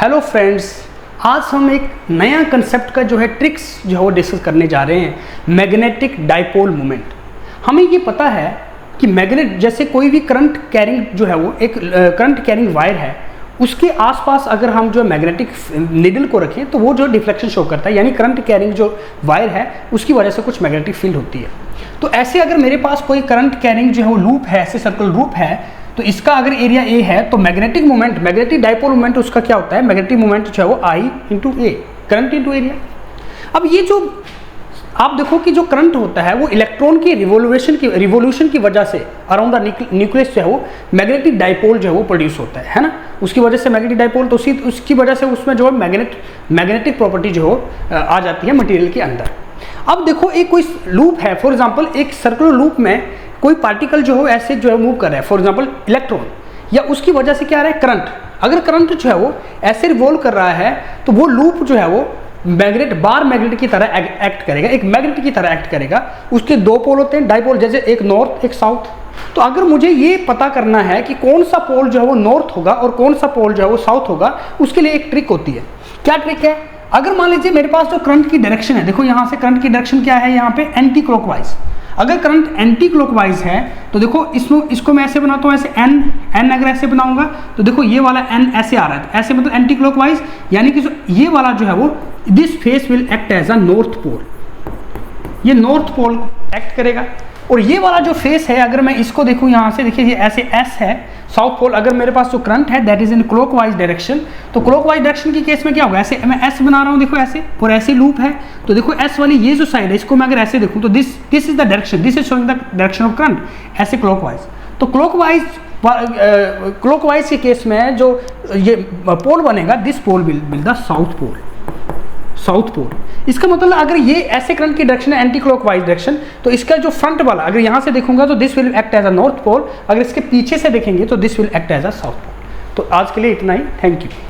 Hello friends, आज हम एक नया कंसेप्ट का जो है ट्रिक्स जो है वो डिस्कस करने जा रहे हैं, मैग्नेटिक डाइपोल मोमेंट। हमें ये पता है कि मैग्नेट जैसे कोई भी करंट कैरिंग जो है वो एक करंट कैरिंग वायर है, उसके आसपास अगर हम जो मैग्नेटिक निडल को रखें तो वो जो डिफ्लेक्शन शो करता है, यानी करंट कैरिंग जो वायर है उसकी वजह से कुछ मैग्नेटिक फील्ड होती है। तो ऐसे अगर मेरे पास कोई करंट कैरिंग जो है वो लूप है, ऐसे सर्कल लूप है, तो इसका अगर एरिया ए है तो magnetic moment, magnetic dipole moment उसका क्या होता है, मैग्नेटिक मोमेंट जो है वो आई इंटू ए, करंट इंटू एरिया। अब ये जो आप देखो कि जो करंट होता है वो इलेक्ट्रॉन की रिवोल्यूशन की वजह से अराउंड द न्यूक्लियस जो है वो मैग्नेटिक डाइपोल जो है वो प्रोड्यूस होता है ना। उसकी वजह से मैग्नेटिक डाइपोल, तो उसकी वजह से उसमें जो है मैग्नेटिक प्रॉपर्टी जो आ जाती है मटेरियल के अंदर। अब देखो एक कोई लूप है, फॉर एग्जांपल एक सर्कुलर लूप में कोई पार्टिकल जो है ऐसे जो है मूव कर रहा है, फॉर एग्जांपल इलेक्ट्रॉन, या उसकी वजह से क्या आ रहा है करंट। अगर करंट जो है वो ऐसे रिवॉल्व कर रहा है तो वो लूप जो है वो मैग्नेट की तरह एक्ट करेगा, एक मैग्नेट की तरह एक्ट करेगा। उसके दो पोल होते हैं डाइपोल, जैसे एक नॉर्थ एक साउथ। तो अगर मुझे ये पता करना है कि कौन सा पोल जो है वो नॉर्थ होगा और कौन सा पोल जो है वो साउथ होगा, उसके लिए एक ट्रिक होती है। क्या ट्रिक है? अगर मान लीजिए मेरे पास जो करंट की डायरेक्शन है, देखो यहाँ से करंट की डायरेक्शन क्या है, यहाँ पे एंटी क्लॉकवाइज। अगर करंट एंटी क्लॉकवाइज है तो देखो इसको मैं ऐसे बनाता हूँ, ऐसे एन अगर ऐसे बनाऊंगा तो देखो ये वाला एन ऐसे आ रहा है, ऐसे मतलब एंटी क्लॉकवाइज, यानी कि जो ये वाला जो है वो this face will act as a north pole, ये नॉर्थ पोल एक्ट करेगा। और ये वाला जो फेस है, अगर मैं इसको देखूँ यहाँ से, देखिए ये ऐसे एस है साउथ पोल। अगर मेरे पास जो करंट है that is in clockwise direction, तो क्लॉकवाइज डायरेक्शन की केस में क्या होगा, ऐसे मैं एस बना रहा हूँ, देखो ऐसे, और ऐसे लूप है तो देखो एस वाली ये जो साइड है इसको मैं अगर ऐसे देखूँ तो this is the direction, this is showing the direction of current, ऐसे क्लॉकवाइज। तो क्लॉकवाइज के केस में जो ये पोल बनेगा, this pole will the south pole, south pole. इसका मतलब अगर ये ऐसे करंट की डायरेक्शन है एंटी क्लॉकवाइज डायरेक्शन, तो इसका जो फ्रंट वाला अगर यहाँ से देखूंगा तो this will act as a north pole, अगर इसके पीछे से देखेंगे तो this will act as a south pole. तो आज के लिए इतना ही, थैंक यू।